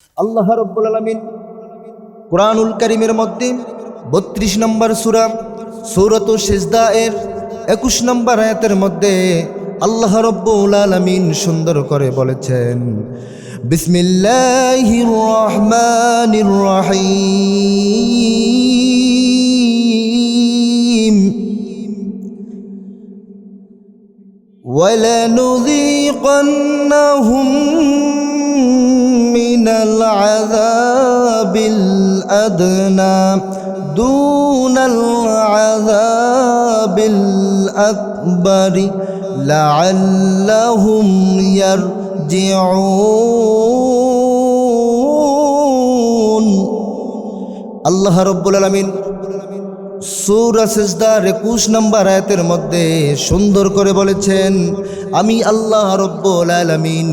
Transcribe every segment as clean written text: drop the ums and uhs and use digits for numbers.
আল্লাহ রাব্বুল আলামিন কুরআনুল কারীমের মধ্যে ৩২ নম্বর সূরা সূরাতুশ সিজদা এর ২১ নম্বর আয়াতের মধ্যে আল্লাহ রাব্বুল আলামিন সুন্দর করে বলেছেন, বিসমিল্লাহির রহমানির রহিম, ওয়ালানুযীকান্নাহুম মিনাল আযাবিল আদনা দুনাল আযাবিল আকবারি লাআল্লাহুম ইয়ারজিউন। আল্লাহ রাব্বুল আলামিন সূরা সিজদার ২১ নম্বর আয়াতের মধ্যে সুন্দর করে বলেছেন, আমি আল্লাহ রাব্বুল আলামিন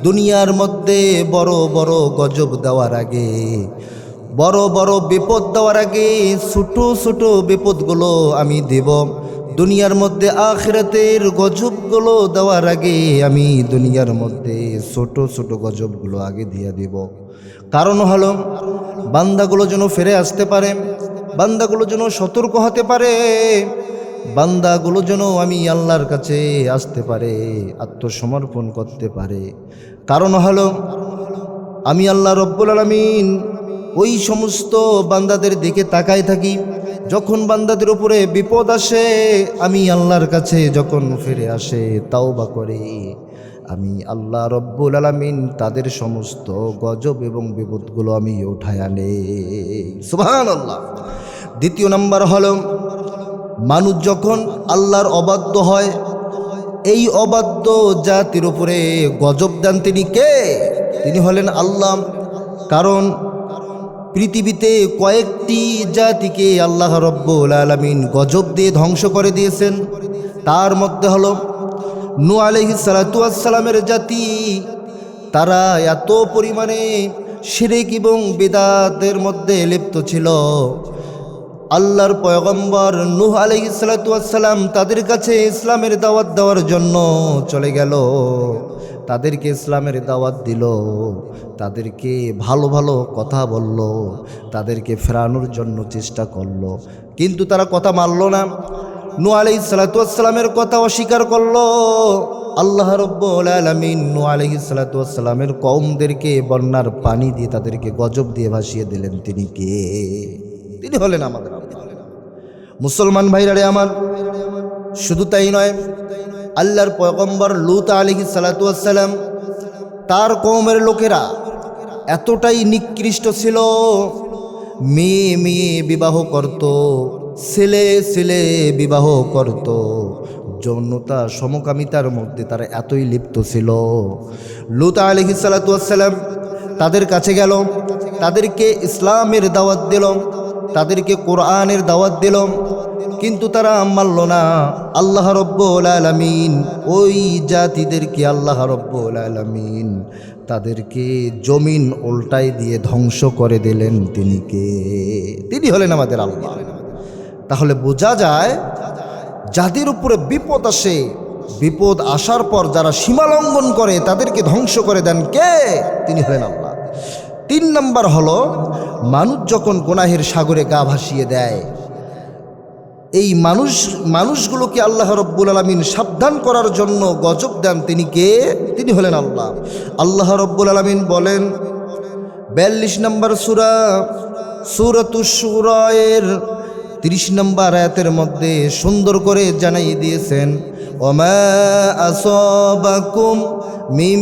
দুনিয়ার মধ্যে বড় বড় গজব দেওয়ার আগে, বড় বড় বিপদ দেওয়ার আগে ছোট ছোট বিপদগুলো আমি দেব। দুনিয়ার মধ্যে আখিরাতের গজবগুলো দেওয়ার আগে আমি দুনিয়ার মধ্যে ছোট ছোট গজবগুলো আগে দিয়ে দেব। কারণ হলো বান্দাগুলো যেন ফিরে আসতে পারে, বান্দাগুলো যেন সতর্ক হতে পারে, বান্দাগুলো যেন আমি আল্লাহর কাছে আসতে পারে, আত্মসমর্পণ করতে পারে। কারণ হলো আমি আল্লাহ রব্বুল আলামিন ওই সমস্ত বান্দাদের দিকে তাকাই থাকি, যখন বান্দাদের উপরে বিপদ আসে আমি আল্লাহর কাছে যখন ফিরে আসে তাওবা করে, আমি আল্লাহ রব্বুল আলামিন তাদের সমস্ত গজব এবং বিপদগুলো আমি উঠায় আনে। সুবহানাল্লাহ। দ্বিতীয় নাম্বার হলো, মানুষ যখন আল্লাহর অবাধ্য হয়, এই অবাধ্য জাতির উপরে গজব দেন তিনি কে? তিনি হলেন আল্লাহ। কারণ পৃথিবীতে কয়েকটি জাতিকে আল্লাহ রব্বুল আলামিন গজব দিয়ে ধ্বংস করে দিয়েছেন। তার মধ্যে হলো নূহ আলাইহিস সালাতু ওয়াস সালামের জাতি। তারা এত পরিমাণে শিরক এবং বিদআতের মধ্যে লিপ্ত ছিল, আল্লাহর পয়গম্বর নূহ আলাইহিস সালাতু ওয়াস সালাম তাদের কাছে ইসলামের দাওয়াত দেওয়ার জন্য চলে গেল, তাদেরকে ইসলামের দাওয়াত দিল, তাদেরকে ভালো ভালো কথা বলল, তাদেরকে ফেরানোর জন্য চেষ্টা করল, কিন্তু তারা কথা মানল না। নূহ আলাইহিস সালাতু ওয়াস সালামের কথা অস্বীকার করল। আল্লাহ রাব্বুল আলামিন নূহ আলাইহিস সালাতু ওয়াস সালামের কওমদেরকে বন্যার পানি দিয়ে তাদেরকে গজব দিয়ে ভাসিয়ে দিলেন। তিনি কে? তিনি হলেন আমাদের মুসলমান ভাইরা রে আমার। শুধু তাই নয়, আল্লাহর পয়গম্বর লূত আলাইহিস সালাতু ওয়াস সালাম তার কওমের লোকেরা এতটাই নিকৃষ্ট ছিল, মেয়ে মেয়ে বিবাহ করত, ছেলে ছেলে বিবাহ করত, যৌনতা সমকামিতার মধ্যে তারা এতই লিপ্ত ছিল। লূত আলাইহিস সালাতু ওয়াস সালাম তাদের কাছে গেল, তাদেরকে ইসলামের দাওয়াত দিল, তাদেরকে কোরআনের দাওয়াত দিল, কিন্তু তারা মানল না। আল্লাহ রব্বুল আলামিন ওই জাতিদেরকে আল্লাহ রব্বুল আলামিন তাদেরকে জমিন উল্টাই দিয়ে ধ্বংস করে দিলেন। তিনি কে? তিনি হলেন আমাদের আল্লাহ। তাহলে বোঝা যায় যাদের উপরে বিপদ আসে, বিপদ আসার পর যারা সীমা লঙ্ঘন করে তাদেরকে ধ্বংস করে দেন কে? তিনি হলেন আল্লাহ। ৩ নম্বর হলো, মানুষ যখন গুনাহের সাগরে গা ভাসিয়ে দেয়, এই মানুষগুলোকে আল্লাহ রব্বুল আলামিন সাবধান করার জন্য গজব দেন। তিনি কে? তিনি হলেন আল্লাহ। আল্লাহ রব্বুল আলামিন বলেন ৪২ নম্বর সূরা সূরাতুশ শুরা এর ৩০ নম্বর আয়াতের মধ্যে সুন্দর করে জানাই দিয়েছেন, ওমা আসাবাকুম মিন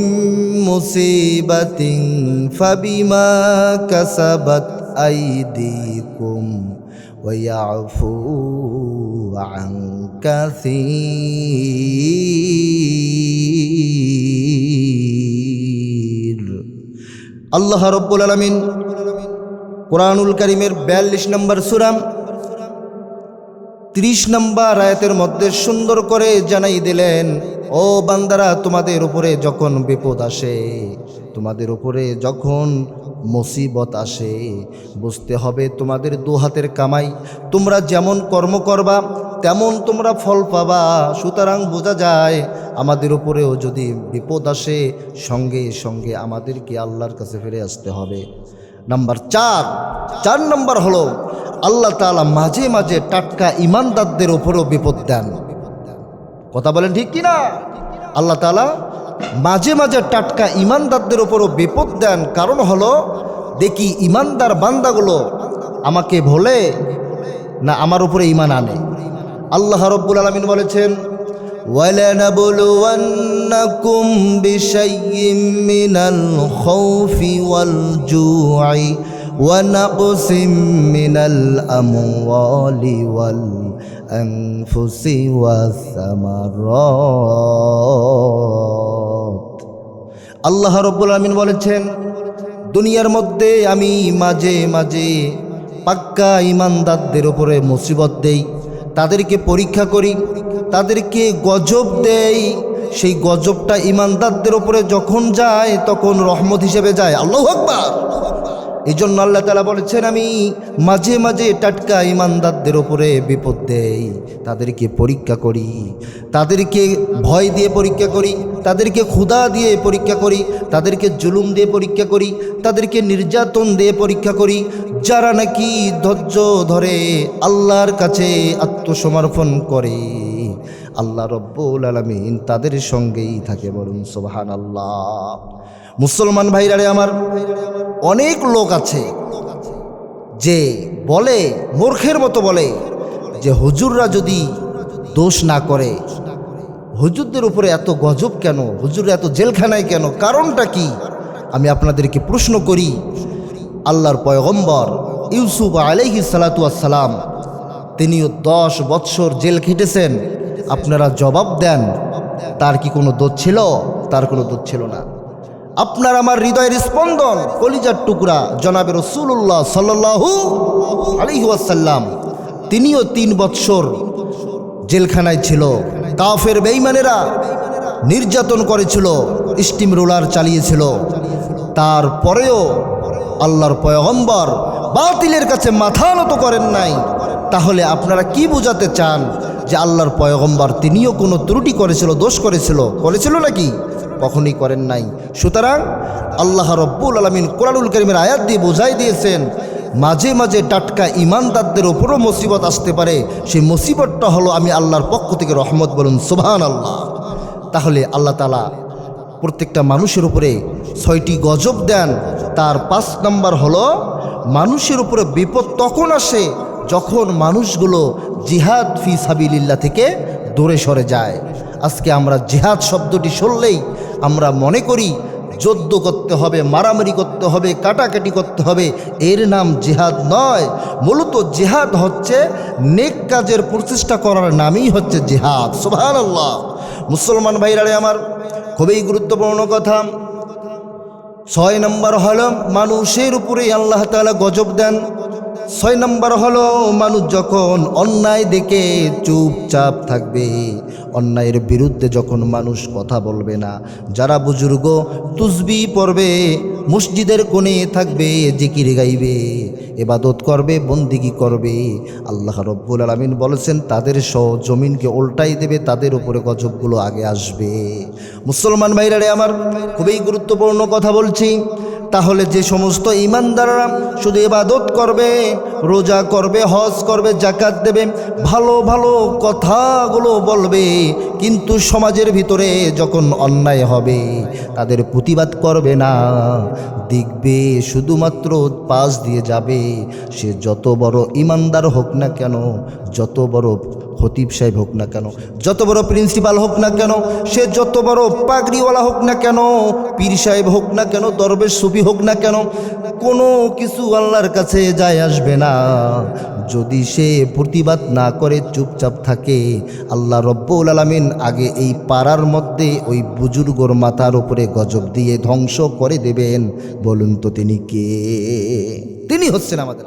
মুসিবাতিন ফাবিমা কাসাবাত আইদিকুম ওয়া ইয়াফু আন কাসীর। আল্লাহ রাব্বুল আলামিন কুরআনুল কারীমের ৪২ নম্বর সূরা ৩০ নম্বর আয়াতের মধ্যে সুন্দর করে জানাই দিলেন, ও বান্দারা, তোমাদের উপরে যখন বিপদ আসে, তোমাদের উপরে যখন মুসিবত আসে, বুঝতে হবে তোমাদের দু হাতের কামাই, তোমরা যেমন কর্ম করবা তেমন তোমরা ফল পাবা। সুতরাং বোঝা যায় আমাদের উপরেও যদি বিপদ আসে সঙ্গে সঙ্গে আমাদেরকে আল্লাহর কাছে ফিরে আসতে হবে। নাম্বার 4 নম্বর হলো আল্লাহ তাআলা মাঝে মাঝে টাটকা ইমানদারদের উপরেও বিপদ দেন। কথা বলেন ঠিক কিনা? আল্লাহ তাআলা মাঝে মাঝে টাটকা ইমানদারদের উপরও বিপদ দেন। কারণ হলো দেখি ইমানদার বান্দাগুলো আমাকে ভোলে না আমার উপরে ইমান আনে। আল্লাহ রাব্বুল আলামিন বলেছেন, ওয়ালানাবলুওয়ান্নাকুম বিশাইয়্যিম মিনাল খাউফি ওয়াল জু'i ওয়া নাকসিম মিনাল আমওয়ালি ওয়াল আনফুসি ওয়াস সামারাত। আল্লাহ রাব্বুল আলামিন বলেছেন, দুনিয়ার মধ্যে আমি মাঝে মাঝে পাক্কা ইমানদারদের উপরে মুসিবত দেই, তাদেরকে পরীক্ষা করি, তাদেরকে গজব দেই। সেই গজবটা ইমানদারদের উপরে যখন যায় তখন রহমত হিসেবে যায়। আল্লাহু আকবার। এই জন্য আল্লাহ তাআলা বলেছেন, আমি মাঝে মাঝে টাটকা ইমানদারদের উপরে বিপদ দেই, তাদেরকে পরীক্ষা করি, তাদেরকে ভয় দিয়ে পরীক্ষা করি, তাদেরকে ক্ষুধা দিয়ে পরীক্ষা করি, তাদেরকে জুলুম দিয়ে পরীক্ষা করি, তাদেরকে নির্যাতন দিয়ে পরীক্ষা করি। যারা নাকি ধৈর্য ধরে আল্লাহর কাছে আত্মসমর্পণ করে আল্লাহ রব্বুল আলামিন তাদের সঙ্গেই থাকে। বলুন সুবহানাল্লাহ। মুসলমান ভাইরারে আমার, অনেক লোক আছে যে বলে, মূর্খের মতো বলে যে হুজুররা যদি দোষ না করে, হুজুরদের উপরে এত গজব কেন, হুজুররা এত জেলখানায় কেন, কারণটা কি? আমি আপনাদেরকে প্রশ্ন করি, আল্লাহর পয়গম্বর ইউসুফ আলাইহিস সালাতু ওয়াস সালাম তিনিও 10 বৎসর জেল খেটেছেন। আপনারা জবাব দেন, তার কি কোনো দোষ ছিল? তার কোনো দোষ ছিল না। আপনার আমার হৃদয়ের স্পন্দন, কলিজার টুকরা জনাবে রাসূলুল্লাহ সাল্লাল্লাহু আলাইহি ওয়াসাল্লাম, তিনিও 3 বৎসর জেলখানায় ছিল। কাফের বেঈমানেরা নির্যাতন করেছিল, স্টিম রোলার চালিয়েছিল, তারপরেও আল্লাহর পয়গম্বর বাতিলের কাছে মাথা নত করেন নাই। তাহলে আপনারা কি বোঝাতে চান যে আল্লাহর পয়গম্বর তিনিও কোনো ত্রুটি করেছিল, দোষ করেছিল নাকি? কখনোই করেন নাই। সুতরাং আল্লাহ রব্বুল আলামিন কোরআনুল কারীমের আয়াত দিয়ে বোঝাই দিয়েছেন, মাঝে মাঝে টাটকা ইমানদারদের উপরও মুসিবত আসতে পারে। সেই মুসিবতটা হলো আমি আল্লাহর পক্ষ থেকে রহমত। বলুন সুবহানাল্লাহ। তাহলে আল্লাহ তাআলা প্রত্যেকটা মানুষের উপরে 6টি গজব দেন। তার 5 নম্বর হলো মানুষের উপরে বিপদ তখন আসে যখন মানুষগুলো জিহাদ ফি সাবিলিল্লাহ থেকে দূরে সরে যায়। আজকে আমরা জিহাদ শব্দটি শুনলেই আমরা মনে করি যুদ্ধ করতে হবে, মারামারি করতে হবে, কাটাকাটি করতে হবে। এর নাম জিহাদ নয়। মূলত জিহাদ হচ্ছে নেক কাজের প্রচেষ্টা করার নামই হচ্ছে জিহাদ। সুবহানাল্লাহ। মুসলমান ভাইরা আমার, খুবই গুরুত্বপূর্ণ কথা। 6 নম্বর হলো মানুষের উপরে আল্লাহ তাআলা গজব দেন। 6 নম্বর হলো মানুষ যখন অন্যায় দেখে চুপচাপ থাকবে, অন্যায়ের বিরুদ্ধে যখন মানুষ কথা বলবে না, যারা বুজুর্গ তুসবিহ পড়বে, মসজিদের কোণে থাকবে, জিকির গাইবে, ইবাদত করবে, বন্দিগি করবে, আল্লাহ রব্বুল আলামিন বলেছেন তাদের সহ জমিনকে উল্টাই দেবে, তাদের উপরে গজবগুলো আগে আসবে। মুসলমান ভাইরারে আমার, খুবই গুরুত্বপূর্ণ কথা বলছি। তাহলে যে সমস্ত ইমানদাররা শুধু ইবাদত করবে, রোজা করবে, হজ করবে, যাকাত দেবে, ভালো ভালো কথাগুলো বলবে, কিন্তু সমাজের ভিতরে যখন অন্যায় হবে তাদের প্রতিবাদ করবে না, দেখবে শুধুমাত্র পাশ দিয়ে যাবে। সে যত বড় ইমানদার হোক না কেন, যত বড় খতিব সাহেব হোক না কেন, যত বড় প্রিন্সিপাল হোক না কেন, সে যত বড় পাগড়িওয়ালা হোক না কেন, পীর সাহেব হোক না কেন, দরবেশ সুফি হোক না কেন, কোনো কিছু আল্লাহর কাছে যায় আসবে না যদি সে প্রতিবাদ না করে চুপচাপ থাকে। আল্লাহ রব্বুল আলামিন আগে এই পাড়ার মধ্যে ওই বুজুর্গর মাথার উপরে গজব দিয়ে ধ্বংস করে দেবেন। বলুন তো তিনি কে? তিনি হচ্ছেন আমাদের